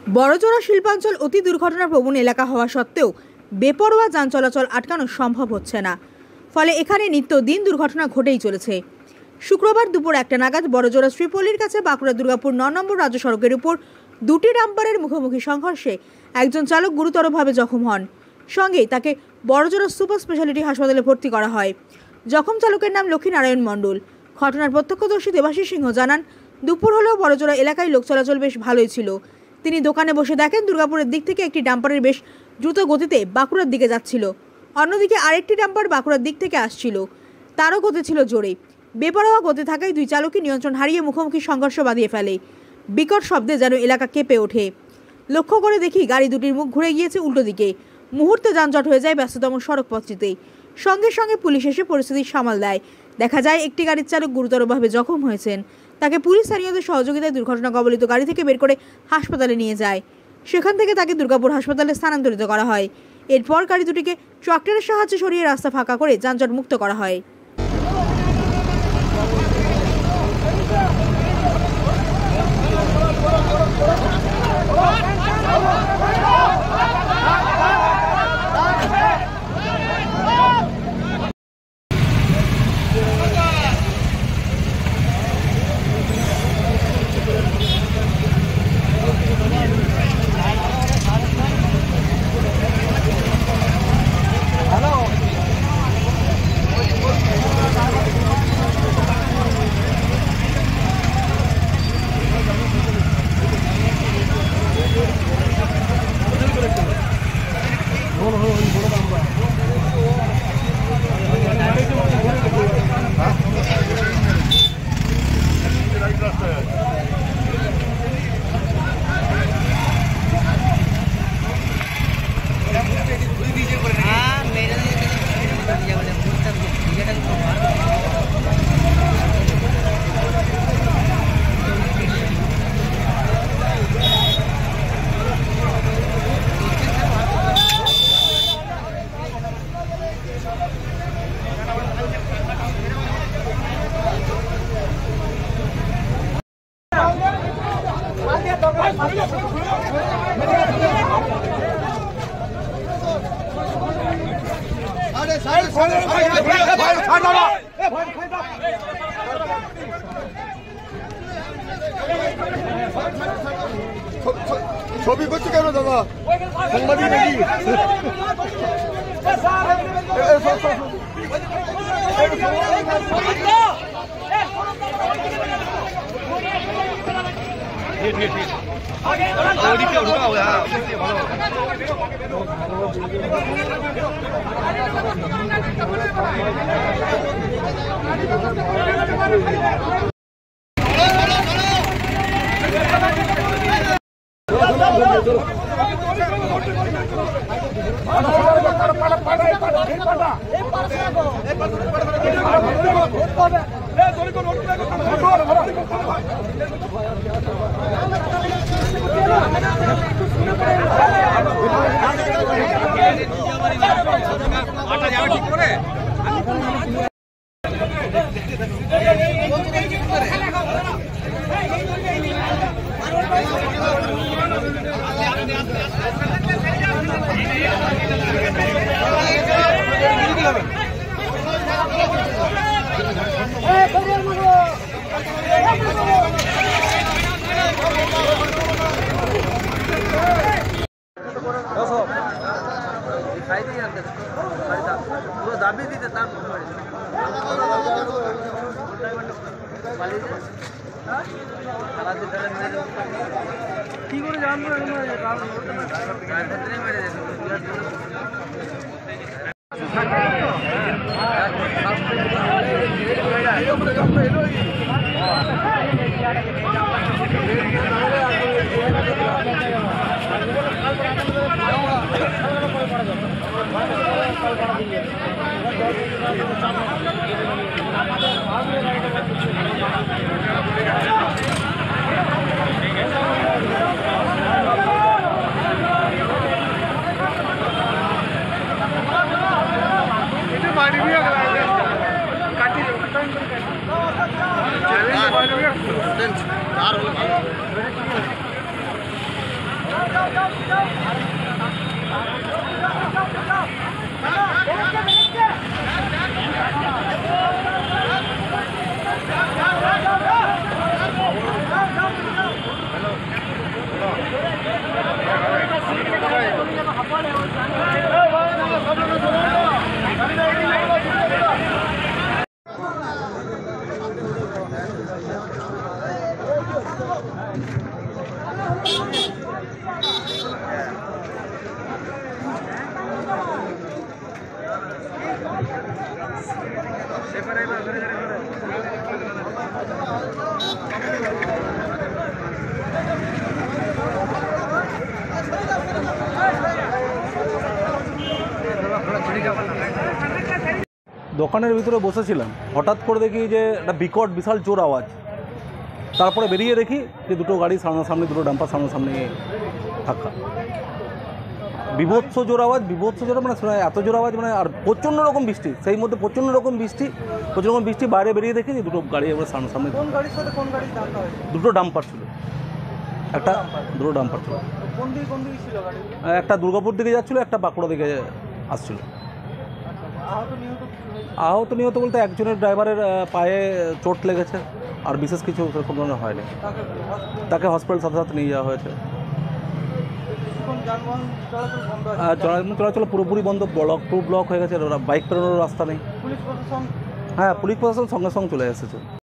বড়জোড়া শিল্পাঞ্চল অতি দুর্ঘটনা প্রবণ এলাকা হওয়া সত্ত্বেও বেপরোয়া যান চলাচল আটকানো সম্ভব হচ্ছে না। ফলে এখানে নিত্যদিন দুর্ঘটনা ঘটেই চলেছে। শুক্রবার দুপুর 1টা নাগাদ বড়জোড়া শ্রীপল্লীর কাছে বাঁকুড়া দুর্গাপুর 9 নম্বর রাজ্য সড়কের উপর দুটি ডাম্পারের মুখোমুখি সংঘর্ষে একজন চালক গুরুতরভাবে জখম হন। সঙ্গেই তাকে বড়জোড়া সুপার স্পেশালিটি হাসপাতালে ভর্তি করা হয়। জখম চালকের নাম লক্ষ্মীনারায়ণ মণ্ডল। ঘটনার প্রত্যক্ষদর্শী দেবাশিস সিংহ জানান, দুপুর হলেও বড়জোড়া এলাকায় লোক চলাচল বেশ ভালোই ছিল। তিনি দোকানে বসে দেখেন দুর্গাপুরের দিক থেকে একটি ডাম্পারের বেশ দ্রুত গতিতে বাঁকুড়ার দিকে যাচ্ছিল। অন্যদিকে আরেকটি ডাম্পার বাঁকুড়ার দিক থেকে আসছিল, তারও গতি ছিল জোরে। বেপরোয়া গতি থাকায় দুই চালকই নিয়ন্ত্রণ হারিয়ে মুখোমুখি সংঘর্ষ বাঁধিয়ে ফেলে। বিকট শব্দে যেন এলাকা কেঁপে ওঠে। লক্ষ্য করে দেখি গাড়ি দুটির মুখ ঘুরে গিয়েছে উল্টো দিকে। মুহূর্তে যানজট হয়ে যায় ব্যস্ততম সড়ক পথটিতে। সঙ্গে সঙ্গে পুলিশ এসে পরিস্থিতি সামাল দেয়। দেখা যায় একটি গাড়ির চালক গুরুতরভাবে জখম হয়েছেন। তাকে পুলিশ স্থানীয়দের সহযোগিতায় দুর্ঘটনা কবলিত গাড়ি থেকে বের করে হাসপাতালে নিয়ে যায়। সেখান থেকে তাকে দুর্গাপুর হাসপাতালে স্থানান্তরিত করা হয়। এরপর গাড়ি দুটিকে ট্রাক্টরের সাহায্যে সরিয়ে রাস্তা ফাঁকা করে যানজট মুক্ত করা হয়। ছবি করছে কেন দাদা? সাংবাদিক নাকি? দাবি দিতে তার কি করে জানবো দোকানের ভিতরে বসেছিলাম, হঠাৎ করে দেখি যে একটা বিকট বিশাল জোর আওয়াজ। তারপরে বেরিয়ে দেখি যে দুটো গাড়ি সামনাসামনি, দুটো ডাম্পার সামনাসামনি ধাক্কা। বিভৎস জোর আওয়াজ, বিভৎস জোর মানে এত জোর আওয়াজ মানে, আর প্রচণ্ড রকম বৃষ্টি, সেই মধ্যে প্রচণ্ড রকম বৃষ্টি। বাইরে বেরিয়ে দেখি যে দুটো গাড়ি এবার সামনাসামনি। কোন গাড়ির সাথে কোন গাড়ির ধাক্কা হয়েছে? দুটো ডাম্পার ছিল, দুটো ডাম্পার ছিল। কোন দিকে ছিল গাড়ি? একটা দুর্গাপুর দিকে যাচ্ছিলো, একটা বাঁকুড়া দিকে আসছিল। আহত নিহত কিছু হয়েছে? আহত নিহত বলতে একজনের ড্রাইভারের পায়ে চোট লেগেছে, আর বিশেষ কিছু সেরকম ধরনের হয়নি। তাকে হসপিটাল সাথে নিয়ে যাওয়া হয়েছে। এখন যানবাহন চলাচল বন্ধ আছে? যানবাহন চলাচল পুরোপুরি বন্ধ, ব্লক হয়ে গেছে, বাইক পেরোনোর রাস্তা নেই। পুলিশ প্রশাসন? হ্যাঁ, পুলিশ প্রশাসন সঙ্গে সঙ্গে চলে এসেছে।